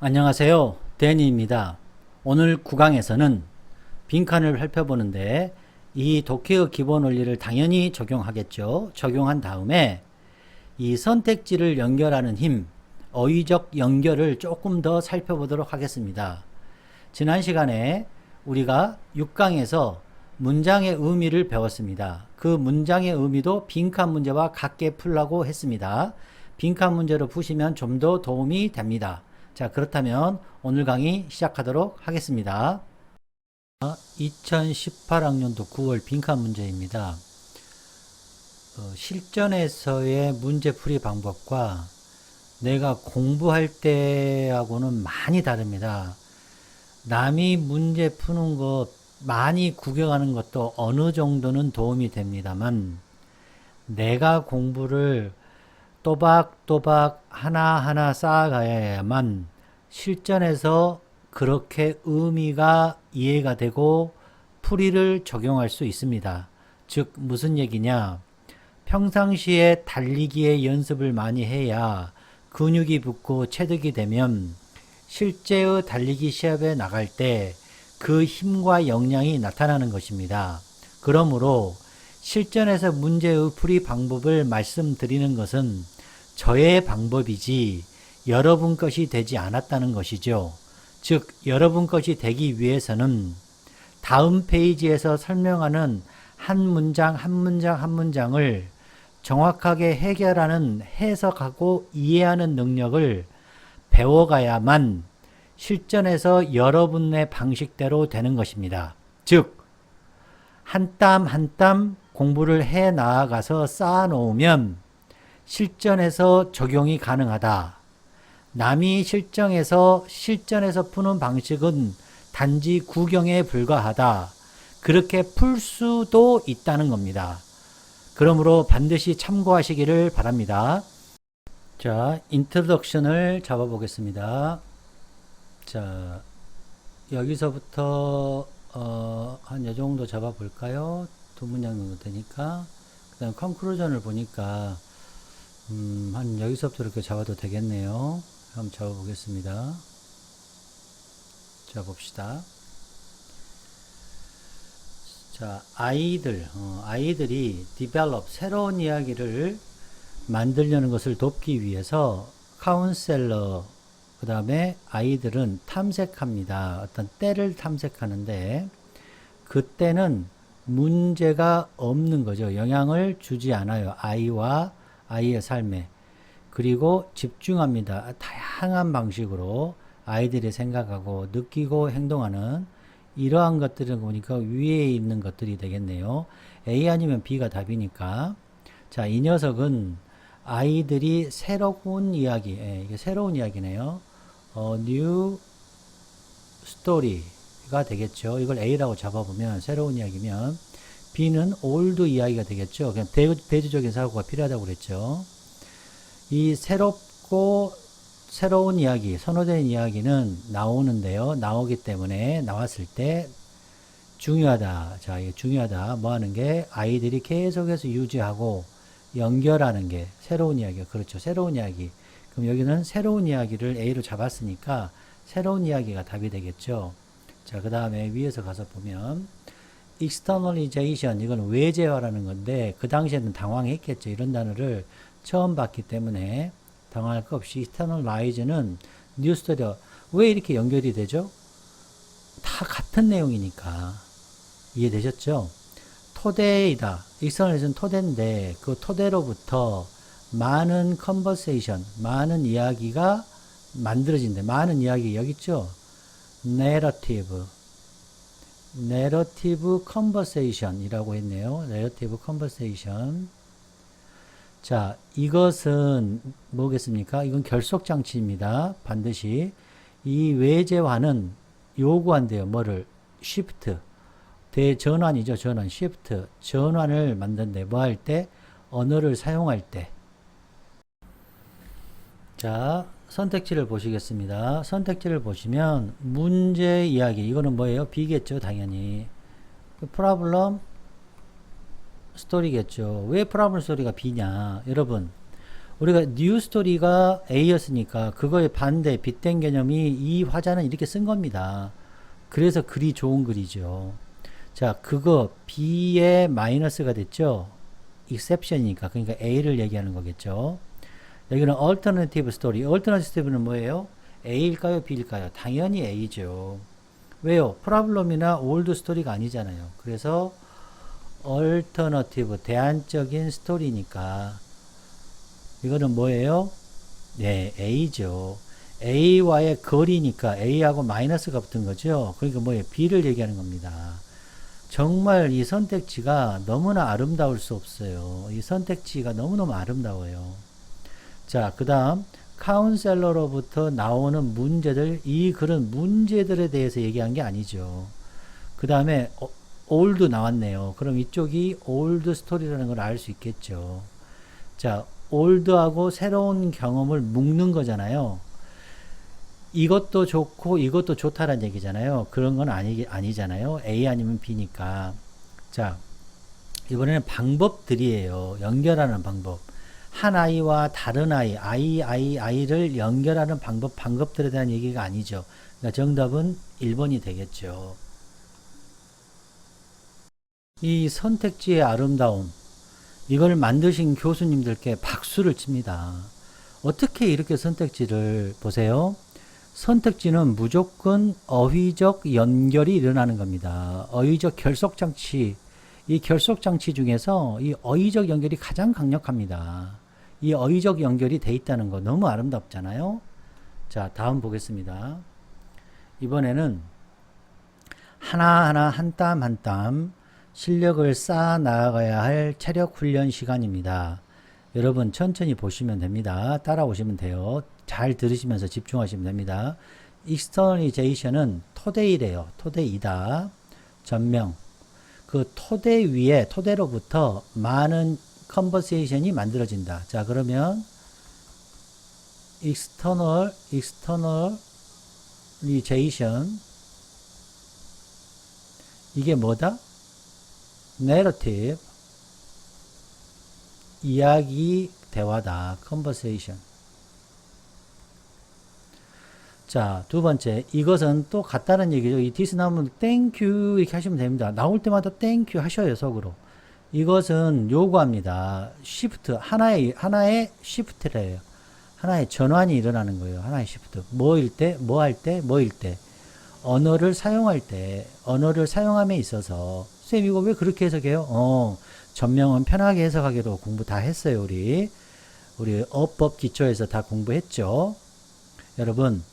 안녕하세요. 데니입니다. 오늘 9강에서는 빈칸을 살펴보는데 이 독해의 기본 원리를 당연히 적용하겠죠. 적용한 다음에 이 선택지를 연결하는 힘, 어휘적 연결을 조금 더 살펴보도록 하겠습니다. 지난 시간에 우리가 6강에서 문장의 의미를 배웠습니다. 그 문장의 의미도 빈칸 문제와 같게 풀라고 했습니다. 빈칸 문제로 푸시면 좀 더 도움이 됩니다. 자, 그렇다면 오늘 강의 시작하도록 하겠습니다. 2018학년도 9월 빈칸 문제입니다. 실전에서의 문제풀이 방법과 내가 공부할 때하고는 많이 다릅니다. 남이 문제 푸는 것 많이 구경하는 것도 어느 정도는 도움이 됩니다만 내가 공부를 또박또박 하나하나 쌓아가야만 실전에서 그렇게 의미가 이해가 되고 풀이를 적용할 수 있습니다. 즉 무슨 얘기냐? 평상시에 달리기의 연습을 많이 해야 근육이 붙고 체득이 되면 실제의 달리기 시합에 나갈 때 그 힘과 역량이 나타나는 것입니다. 그러므로 실전에서 문제의 풀이 방법을 말씀드리는 것은 저의 방법이지 여러분 것이 되지 않았다는 것이죠. 즉 여러분 것이 되기 위해서는 다음 페이지에서 설명하는 한 문장 한 문장 한 문장을 정확하게 해결하는 해석하고 이해하는 능력을 배워가야만 실전에서 여러분의 방식대로 되는 것입니다. 즉 한 땀 한 땀 공부를 해 나아가서 쌓아 놓으면 실전에서 적용이 가능하다. 남이 실전에서 푸는 방식은 단지 구경에 불과하다. 그렇게 풀 수도 있다는 겁니다. 그러므로 반드시 참고하시기를 바랍니다. 자, 인트로덕션을 잡아보겠습니다. 자, 여기서부터 한 요 정도 잡아볼까요? 두 문장 정도 되니까. 그 다음 컨클루전을 보니까 한 여기서부터 이렇게 잡아도 되겠네요. 한번 잡아보겠습니다. 자, 봅시다. 자, 아이들이 develop, 새로운 이야기를 만들려는 것을 돕기 위해서 카운셀러, 그 다음에 아이들은 탐색합니다. 어떤 때를 탐색하는데 그때는 문제가 없는 거죠. 영향을 주지 않아요. 아이와 아이의 삶에. 그리고 집중합니다. 다양한 방식으로 아이들이 생각하고 느끼고 행동하는 이러한 것들을 보니까 위에 있는 것들이 되겠네요. A 아니면 B가 답이니까. 자, 이 녀석은 아이들이 새로운 이야기, 이게 새로운 이야기네요. new story가 되겠죠. 이걸 A라고 잡아보면 새로운 이야기면 B는 old 이야기가 되겠죠. 그냥 대조적인 사고가 필요하다고 그랬죠. 이 새로운 이야기, 선호된 이야기는 나오는데요. 나오기 때문에 나왔을 때 중요하다. 자, 이게 중요하다. 뭐 하는 게 아이들이 계속해서 유지하고 연결하는 게 새로운 이야기가 그렇죠. 새로운 이야기. 그럼 여기는 새로운 이야기를 A로 잡았으니까 새로운 이야기가 답이 되겠죠. 자, 그 다음에 위에서 가서 보면 externalization, 이건 외재화라는 건데 그 당시에는 당황했겠죠. 이런 단어를 처음 봤기 때문에 당황할 것 없이 externalize는 new story, 왜 이렇게 연결이 되죠? 다 같은 내용이니까. 이해되셨죠? 토대이다. externalization은 토대인데 그 토대로부터 많은 conversation, 많은 이야기가 만들어진대. 많은 이야기 여기 있죠? narrative conversation 이라고 했네요. narrative conversation. 자, 이것은 뭐겠습니까? 이건 결속장치입니다. 반드시. 이 외재화는 요구한대요. 뭐를? shift. 대전환이죠. 전환. shift. 전환을 만든대. 뭐 할 때? 언어를 사용할 때. 자, 선택지를 보시겠습니다. 선택지를 보시면 문제 이야기. 이거는 뭐예요? B겠죠. 당연히. problem 스토리겠죠. 왜 프라블 스토리가 B냐? 여러분, 우리가 뉴 스토리가 A였으니까 그거의 반대 빗댄 개념이 이 화자는 이렇게 쓴 겁니다. 그래서 글이 좋은 글이죠. 자, 그거 B에 마이너스가 됐죠. exception이니까. 그러니까 A를 얘기하는 거겠죠. 여기는 alternative story. alternative는 뭐예요? A일까요? B일까요? 당연히 A죠. 왜요? 프라블럼이나 올드 스토리가 아니잖아요. 그래서 alternative, 대안적인 스토리니까 이거는 뭐예요? 네, A죠. A와의 거리니까 A하고 마이너스가 붙은 거죠. 그러니까 뭐예요? B를 얘기하는 겁니다. 정말 이 선택지가 너무나 아름다울 수 없어요. 이 선택지가 너무너무 아름다워요. 자, 그 다음 카운셀러로부터 나오는 문제들, 이 글은 문제들에 대해서 얘기한 게 아니죠. 그 다음에 올드 나왔네요. 그럼 이쪽이 올드 스토리라는 걸 알 수 있겠죠. 자, 올드하고 새로운 경험을 묶는 거잖아요. 이것도 좋고 이것도 좋다라는 얘기잖아요. 그런 건 아니잖아요. A 아니면 B니까. 자, 이번에는 방법들이에요. 연결하는 방법. 한 아이와 다른 아이를 연결하는 방법들에 대한 얘기가 아니죠. 그러니까 정답은 1번이 되겠죠. 이 선택지의 아름다움, 이걸 만드신 교수님들께 박수를 칩니다. 어떻게 이렇게 선택지를 보세요. 선택지는 무조건 어휘적 연결이 일어나는 겁니다. 어휘적 결속장치, 이 결속장치 중에서 이 어휘적 연결이 가장 강력합니다. 이 어휘적 연결이 돼 있다는 거 너무 아름답잖아요. 자, 다음 보겠습니다. 이번에는 하나하나 한 땀 한 땀 실력을 쌓아 나가야 할 체력 훈련 시간입니다. 여러분 천천히 보시면 됩니다. 따라오시면 돼요. 잘 들으시면서 집중하시면 됩니다. externalization은 토대이래요. 토대이다. 전명. 그 토대 위에 토대로부터 많은 conversation이 만들어진다. 자, 그러면 externalization 이게 뭐다? narrative 이야기 대화다. conversation. 자, 두 번째. 이것은 또 같다는 얘기죠. 이 this 나오면 thank you 이렇게 하시면 됩니다. 나올 때마다 thank you 하셔요, 속으로. 이것은 요구합니다. shift. 하나의 shift래요. 하나의 전환이 일어나는 거예요. 하나의 shift. 뭐일 때, 뭐 할 때, 뭐일 때. 언어를 사용할 때, 언어를 사용함에 있어서. 쌤, 이거 왜 그렇게 해석해요? 전명은 편하게 해석하기로 공부 다 했어요, 우리 어법 기초에서 다 공부했죠. 여러분,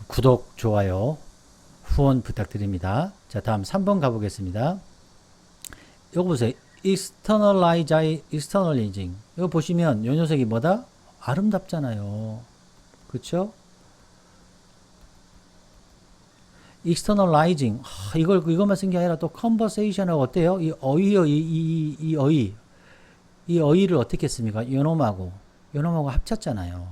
구독, 좋아요, 후원 부탁드립니다. 자, 다음 3번 가보겠습니다. 이거 보세요. externalizing. 이거 보시면 요 녀석이 뭐다? 아름답잖아요. 그쵸? externalizing. 이것만 쓴 게 아니라 또 conversation하고 어때요? 이 어휘를 어떻게 씁니까? 요놈하고 합쳤잖아요.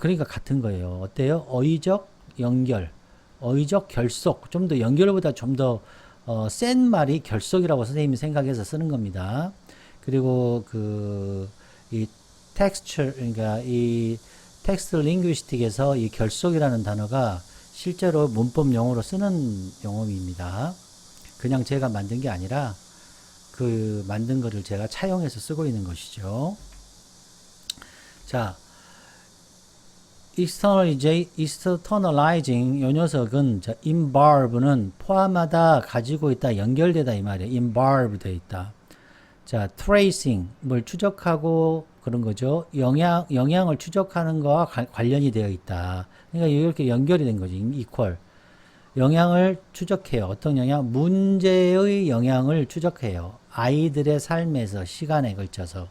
그러니까 같은 거예요. 어때요? 어휘적 연결, 어휘적 결속. 좀 더 연결보다 좀 더 센 말이 결속이라고 선생님이 생각해서 쓰는 겁니다. 그리고 이 texture, 그러니까 이 텍스트 링귀스틱에서 이 결속이라는 단어가 실제로 문법 용어로 쓰는 용어입니다. 그냥 제가 만든 게 아니라 그 만든 거를 제가 차용해서 쓰고 있는 것이죠. 자, externalizing 요 녀석은 involve는 포함하다, 가지고 있다, 연결되다 이 말이에요. involve 되어 있다. 자, tracing 뭘 추적하고 그런 거죠. 영향을 추적하는 거와 관련이 되어 있다. 그러니까 이렇게 연결이 된 거지. equal. 영향을 추적해요. 어떤 영향? 문제의 영향을 추적해요. 아이들의 삶에서 시간에 걸쳐서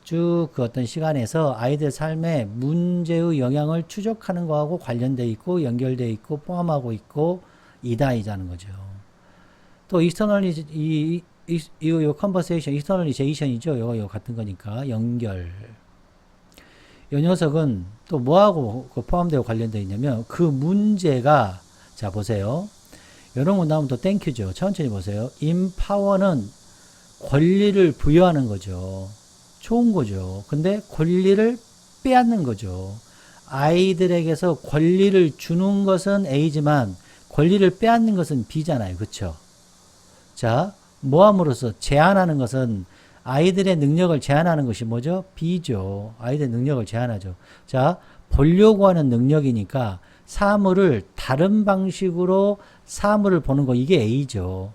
쭉 그 어떤 시간에서 아이들 삶에 문제의 영향을 추적하는 거하고 관련되어 있고 연결되어 있고 포함하고 있고 이다이자는 거죠. 또 externally 이 conversation, externalization이죠. 요거 같은 거니까 연결. 이 녀석은 또 뭐하고 포함되고 관련되어 있냐면 그 문제가, 자 보세요. 이런 거 나오면 또 땡큐죠. 천천히 보세요. empower는 권리를 부여하는 거죠. 좋은 거죠. 근데 권리를 빼앗는 거죠. 아이들에게서 권리를 주는 것은 A지만 권리를 빼앗는 것은 B잖아요. 그쵸? 자, 모함으로써 제한하는 것은 아이들의 능력을 제한하는 것이 뭐죠? B죠. 아이들의 능력을 제한하죠. 자, 보려고 하는 능력이니까 사물을 다른 방식으로 사물을 보는 거 이게 A죠.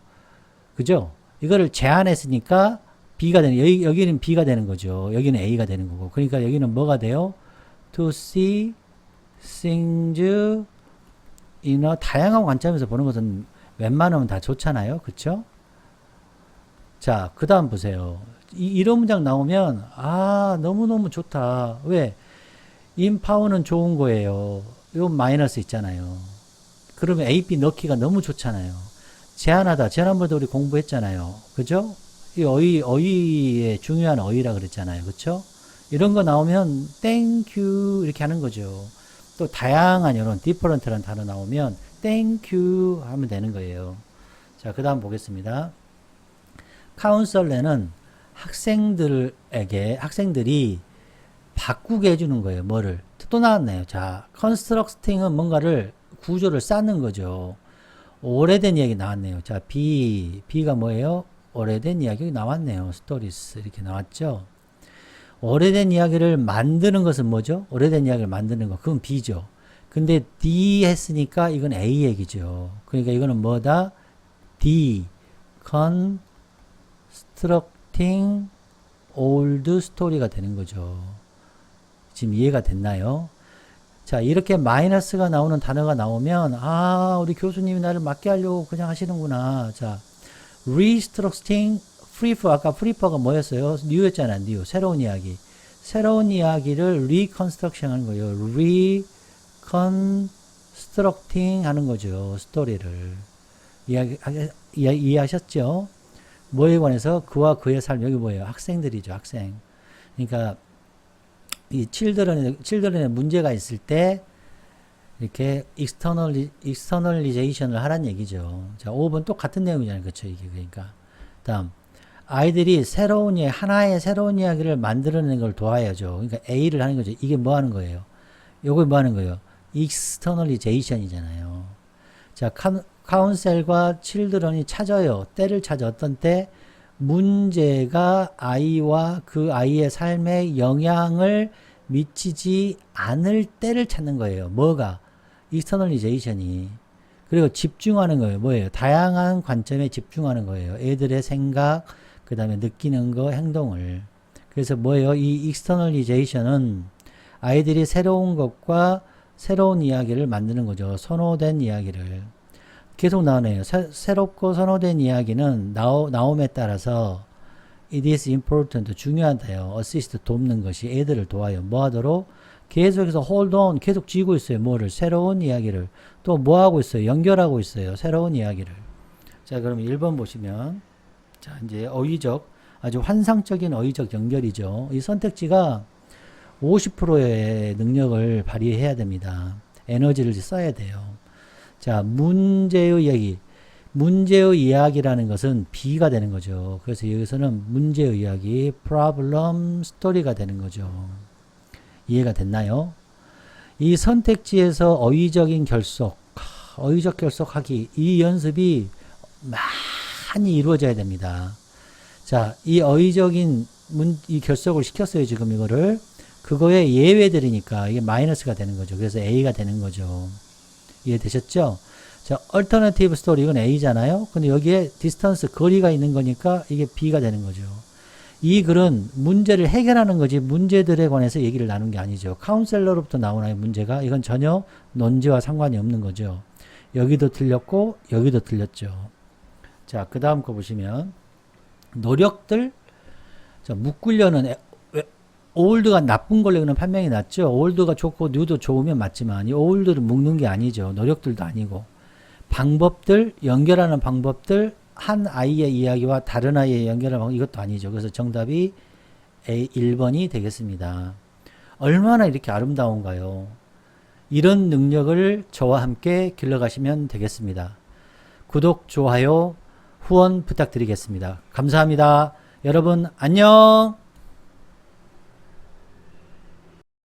그죠? 이거를 제한했으니까 B가 되는, 여기는 B가 되는 거죠. 여기는 A가 되는 거고. 그러니까 여기는 뭐가 돼요? To see things in a 다양한 관점에서 보는 것은 웬만하면 다 좋잖아요. 그쵸? 자, 그 다음 보세요. 이런 문장 나오면, 아, 너무너무 좋다. 왜? 인파워는 좋은 거예요. 요 마이너스 있잖아요. 그러면 A, B 넣기가 너무 좋잖아요. 제한하다. 지난번에도 우리 공부했잖아요. 그죠? 이 어휘의 중요한 어휘라 그랬잖아요. 그쵸? 이런 거 나오면, thank you, 이렇게 하는 거죠. 또 다양한 이런 different라는 단어 나오면, thank you 하면 되는 거예요. 자, 그 다음 보겠습니다. 카운셀러는 학생들이 바꾸게 해주는 거예요. 뭐를? 또 나왔네요. 자, constructing은 뭔가를, 구조를 쌓는 거죠. 오래된 이야기 나왔네요. 자, B가 뭐예요? 오래된 이야기 나왔네요. stories 이렇게 나왔죠. 오래된 이야기를 만드는 것은 뭐죠? 오래된 이야기를 만드는 거. 그건 B죠. 근데 D 했으니까 이건 A 얘기죠. 그러니까 이거는 뭐다? D, constructing old story가 되는 거죠. 지금 이해가 됐나요? 자, 이렇게 마이너스가 나오는 단어가 나오면, 아, 우리 교수님이 나를 맞게 하려고 그냥 하시는구나. 자, restructuring, prefer, 아까 prefer가 뭐였어요? new였잖아, new. 새로운 이야기. 새로운 이야기를 reconstruction 하는 거예요. reconstructing 하는 거죠. 스토리를. 이해하셨죠? 뭐에 관해서? 그와 그의 삶, 여기 뭐예요? 학생들이죠, 학생. 그러니까, 이 children의 문제가 있을 때 이렇게 externalization을 하란 얘기죠. 자, 5번 똑같은 내용이잖아요. 그렇죠? 이게 그러니까. 다음 아이들이 하나의 새로운 이야기를 만들어내는 걸 도와야죠. 그러니까 A를 하는 거죠. 이게 뭐 하는 거예요? 요거 뭐 하는 거예요? externalization이잖아요. 자, 카운셀과 children이 찾아요. 때를 찾아. 어떤 때? 문제가 아이와 그 아이의 삶에 영향을 미치지 않을 때를 찾는 거예요. 뭐가? externalization이. 그리고 집중하는 거예요. 뭐예요? 다양한 관점에 집중하는 거예요. 애들의 생각, 그 다음에 느끼는 거, 행동을. 그래서 뭐예요? 이 externalization은 아이들이 새로운 것과 새로운 이야기를 만드는 거죠. 선호된 이야기를. 계속 나오네요. 새롭고 선호된 이야기는 나옴에 따라서 it is important, 중요하다요. assist, 돕는 것이 애들을 도와요. 뭐 하도록? 계속해서 hold on, 계속 쥐고 있어요. 뭐를? 새로운 이야기를. 또 뭐 하고 있어요? 연결하고 있어요. 새로운 이야기를. 자, 그럼 1번 보시면, 자, 이제 아주 환상적인 어휘적 연결이죠. 이 선택지가 50%의 능력을 발휘해야 됩니다. 에너지를 써야 돼요. 자, 문제의 이야기라는 것은 B가 되는 거죠. 그래서 여기서는 문제의 이야기, problem story가 되는 거죠. 이해가 됐나요? 이 선택지에서 어휘적 결속하기, 이 연습이 많이 이루어져야 됩니다. 자, 이 어휘적인 이 결속을 시켰어요. 지금 이거를. 그거에 예외들이니까 이게 마이너스가 되는 거죠. 그래서 A가 되는 거죠. 이해되셨죠? 자, alternative story, 이건 A잖아요? 근데 여기에 distance, 거리가 있는 거니까 이게 B가 되는 거죠. 이 글은 문제를 해결하는 거지 문제들에 관해서 얘기를 나눈 게 아니죠. 카운셀러로부터 나오나요, 문제가? 이건 전혀 논지와 상관이 없는 거죠. 여기도 틀렸고, 여기도 틀렸죠. 자, 그 다음 거 보시면, 노력들, 자, 묶으려는, 올드가 나쁜 걸로 이거는 판명이 났죠. 올드가 좋고, 뉴도 좋으면 맞지만, 이 올드를 묶는 게 아니죠. 노력들도 아니고. 방법들, 연결하는 방법들, 한 아이의 이야기와 다른 아이의 연결하는 방법, 이것도 아니죠. 그래서 정답이 1번이 되겠습니다. 얼마나 이렇게 아름다운가요? 이런 능력을 저와 함께 길러가시면 되겠습니다. 구독, 좋아요, 후원 부탁드리겠습니다. 감사합니다. 여러분 안녕.